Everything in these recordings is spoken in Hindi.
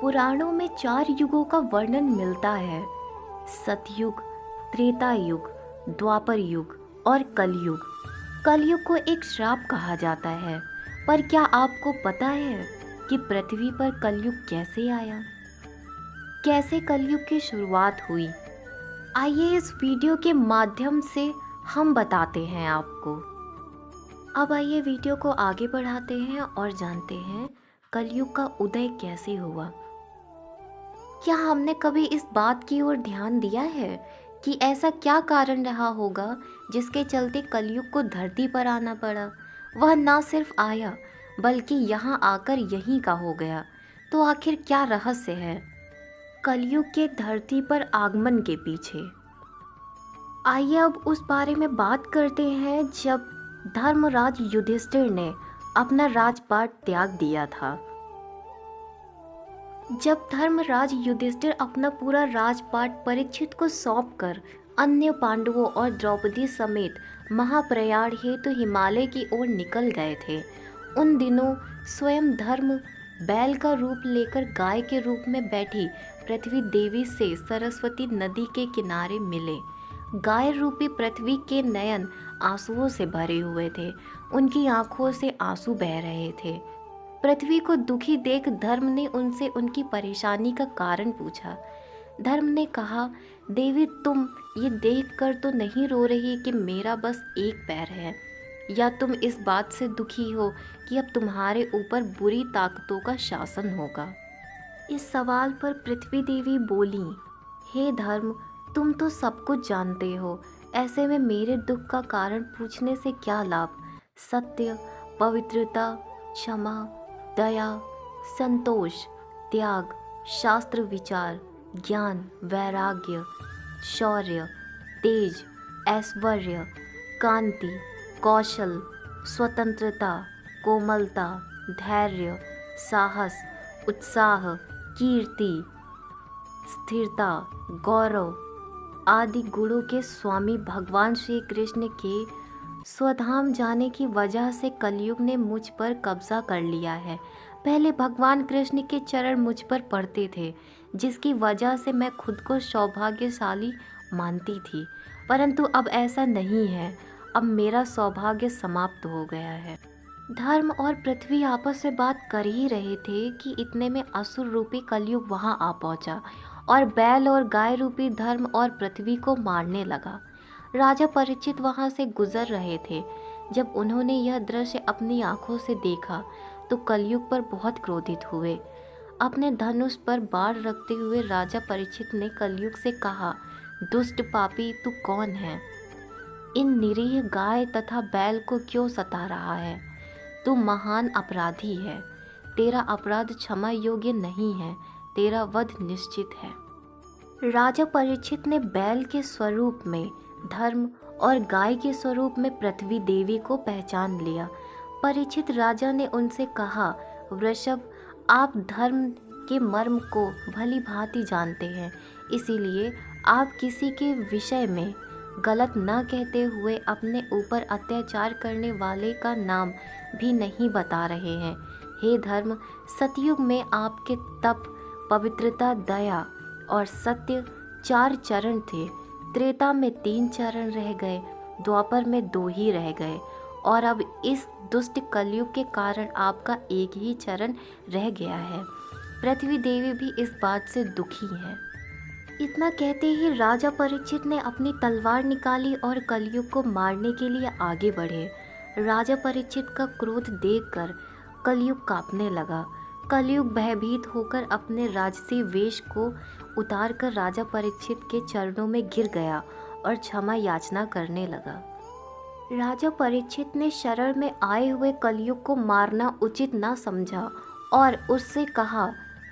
पुराणों में 4 युगों का वर्णन मिलता है। सतयुग, त्रेता युग, द्वापर युग और कलयुग। कलयुग को एक श्राप कहा जाता है। पर क्या आपको पता है कि पृथ्वी पर कलयुग कैसे आया? कैसे कलयुग की शुरुआत हुई? आइए इस वीडियो के माध्यम से हम बताते हैं आपको। अब आइए वीडियो को आगे बढ़ाते हैं और जानते हैं कलयुग का उदय कैसे हुआ। क्या हमने कभी इस बात की ओर ध्यान दिया है कि ऐसा क्या कारण रहा होगा जिसके चलते कलयुग को धरती पर आना पड़ा? वह ना सिर्फ आया बल्कि यहाँ आकर यहीं का हो गया। तो आखिर क्या रहस्य है कलयुग के धरती पर आगमन के पीछे? आइए अब उस बारे में बात करते हैं जब धर्मराज युधिष्ठिर ने अपना राजपाट त्याग दिया था। जब धर्मराज युधिष्ठिर अपना पूरा राजपाट परीक्षित को सौंपकर अन्य पांडवों और द्रौपदी समेत महाप्रयाण हेतु हिमालय की ओर निकल गए थे, उन दिनों स्वयं धर्म बैल का रूप लेकर गाय के रूप में बैठी पृथ्वी देवी से सरस्वती नदी के किनारे मिले। गाय रूपी पृथ्वी के नयन आंसुओं से भरे हुए थे, उनकी आंखों से आंसू बह रहे थे। पृथ्वी को दुखी देख धर्म ने उनसे उनकी परेशानी का कारण पूछा। धर्म ने कहा, देवी तुम ये देख कर तो नहीं रो रही कि मेरा बस एक पैर है, या तुम इस बात से दुखी हो कि अब तुम्हारे ऊपर बुरी ताकतों का शासन होगा? इस सवाल पर पृथ्वी देवी बोली, हे धर्म, तुम तो सब कुछ जानते हो, ऐसे में मेरे दुख का कारण पूछने से क्या लाभ? सत्य, पवित्रता, क्षमा, दया, संतोष, त्याग, शास्त्र विचार, ज्ञान, वैराग्य, शौर्य, तेज, ऐश्वर्य, कांति, कौशल, स्वतंत्रता, कोमलता, धैर्य, साहस, उत्साह, कीर्ति, स्थिरता, गौरव आदि गुणों के स्वामी भगवान श्री कृष्ण के स्वधाम जाने की वजह से कलयुग ने मुझ पर कब्जा कर लिया है। पहले भगवान कृष्ण के चरण मुझ पर पड़ते थे, जिसकी वजह से मैं खुद को सौभाग्यशाली मानती थी, परंतु अब ऐसा नहीं है। अब मेरा सौभाग्य समाप्त हो गया है। धर्म और पृथ्वी आपस में बात कर ही रहे थे कि इतने में असुर रूपी कलयुग वहां आ पहुंचा और बैल और गाय रूपी धर्म और पृथ्वी को मारने लगा। राजा परीक्षित वहां से गुजर रहे थे। जब उन्होंने यह दृश्य अपनी आंखों से देखा तो कलयुग पर बहुत क्रोधित हुए। अपने धनुष पर बाण रखते हुए राजा परीक्षित ने कलयुग से कहा, दुष्ट पापी, तू कौन है? इन निरीह गाय तथा बैल को क्यों सता रहा है? तू महान अपराधी है। तेरा अपराध क्षमा योग्य नहीं है, तेरा वध निश्चित है। राजा परीक्षित ने बैल के स्वरूप में धर्म और गाय के स्वरूप में पृथ्वी देवी को पहचान लिया। परीक्षित राजा ने उनसे कहा, वृषभ, आप धर्म के मर्म को भली भांति जानते हैं, इसीलिए आप किसी के विषय में गलत न कहते हुए अपने ऊपर अत्याचार करने वाले का नाम भी नहीं बता रहे हैं। हे धर्म, सतयुग में आपके तप, पवित्रता, दया और सत्य 4 चरण थे। त्रेता में 3 चरण रह गए, द्वापर में 2 ही रह गए, और अब इस दुष्ट कलयुग के कारण आपका एक ही चरण रह गया है। पृथ्वी देवी भी इस बात से दुखी है। इतना कहते ही राजा परीक्षित ने अपनी तलवार निकाली और कलयुग को मारने के लिए आगे बढ़े। राजा परीक्षित का क्रोध देखकर कलयुग कांपने लगा। कलयुग भयभीत होकर अपने राजसी वेश को उतारकर राजा परीक्षित के चरणों में गिर गया और क्षमा याचना करने लगा। राजा परीक्षित ने शरण में आए हुए कलयुग को मारना उचित न समझा और उससे कहा,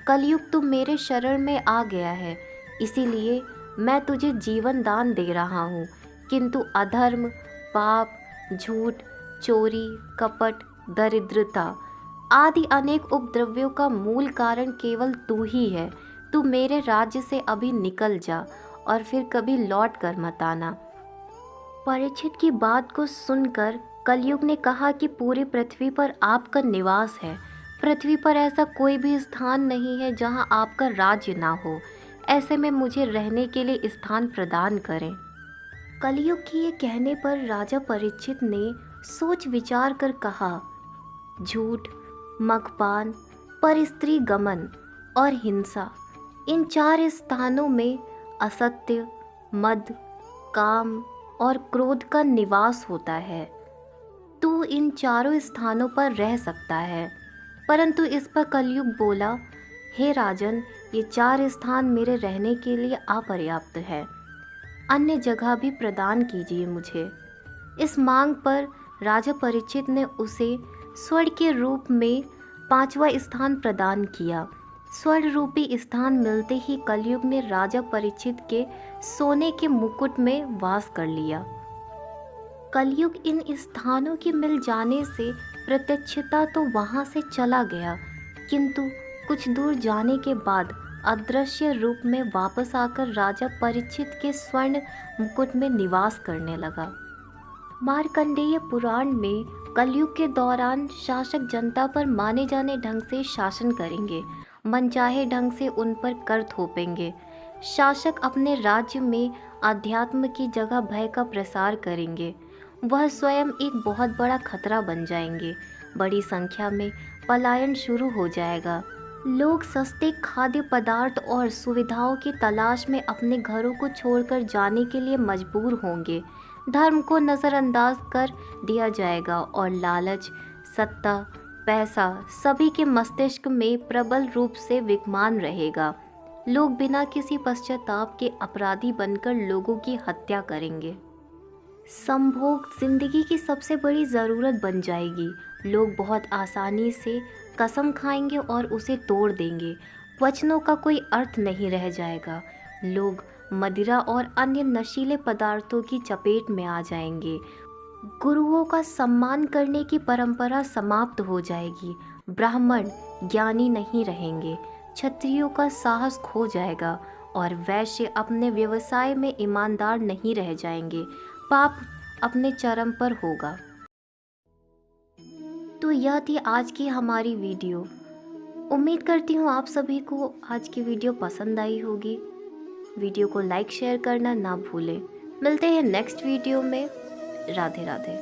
कलयुग तू मेरे शरण में आ गया है, इसीलिए मैं तुझे जीवन दान दे रहा हूँ, किंतु अधर्म, पाप, झूठ, चोरी, कपट, दरिद्रता आदि अनेक उपद्रव्यों का मूल कारण केवल तू ही है। तू मेरे राज्य से अभी निकल जा और फिर कभी लौट कर मत आना। परीक्षित की बात को सुनकर कलयुग ने कहा कि पूरी पृथ्वी पर आपका निवास है, पृथ्वी पर ऐसा कोई भी स्थान नहीं है जहाँ आपका राज्य ना हो। ऐसे में मुझे रहने के लिए स्थान प्रदान करें। कलयुग के ये कहने पर राजा परीक्षित ने सोच विचार कर कहा, झूठ, मद्यपान, परस्त्री गमन और हिंसा, इन 4 स्थानों में असत्य, मद, काम और क्रोध का निवास होता है। तू इन चारों स्थानों पर रह सकता है। परंतु इस पर कलयुग बोला, हे राजन, ये 4 स्थान मेरे रहने के लिए अपर्याप्त है। अन्य जगह भी प्रदान कीजिए मुझे। इस मांग पर राजा परीक्षित ने उसे स्वर्ण के रूप में 5वां स्थान प्रदान किया। स्वर्ण रूपी स्थान मिलते ही कलयुग ने राजा परीक्षित के सोने के मुकुट में वास कर लिया। कलयुग इन स्थानों के मिल जाने से प्रत्यक्षता तो वहां से चला गया, किंतु कुछ दूर जाने के बाद अदृश्य रूप में वापस आकर राजा परीक्षित के स्वर्ण मुकुट में निवास करने लगा। मार्कंडेय पुराण में कलयुग के दौरान शासक जनता पर माने जाने ढंग से शासन करेंगे, मनचाहे ढंग से उन पर कर थोपेंगे। शासक अपने राज्य में अध्यात्म की जगह भय का प्रसार करेंगे। वह स्वयं एक बहुत बड़ा खतरा बन जाएंगे। बड़ी संख्या में पलायन शुरू हो जाएगा। लोग सस्ते खाद्य पदार्थ और सुविधाओं की तलाश में अपने घरों को छोड़कर जाने के लिए मजबूर होंगे। धर्म को नज़रअंदाज कर दिया जाएगा और लालच, सत्ता, पैसा सभी के मस्तिष्क में प्रबल रूप से विद्यमान रहेगा। लोग बिना किसी पश्चाताप के अपराधी बनकर लोगों की हत्या करेंगे। संभोग जिंदगी की सबसे बड़ी ज़रूरत बन जाएगी। लोग बहुत आसानी से कसम खाएंगे और उसे तोड़ देंगे। वचनों का कोई अर्थ नहीं रह जाएगा। लोग मदिरा और अन्य नशीले पदार्थों की चपेट में आ जाएंगे। गुरुओं का सम्मान करने की परंपरा समाप्त हो जाएगी। ब्राह्मण ज्ञानी नहीं रहेंगे। क्षत्रियों का साहस खो जाएगा और वैश्य अपने व्यवसाय में ईमानदार नहीं रह जाएंगे। पाप अपने चरम पर होगा। तो यह थी आज की हमारी वीडियो। उम्मीद करती हूँ आप सभी को आज की वीडियो पसंद आई होगी। वीडियो को लाइक शेयर करना ना भूलें। मिलते हैं नेक्स्ट वीडियो में। राधे राधे।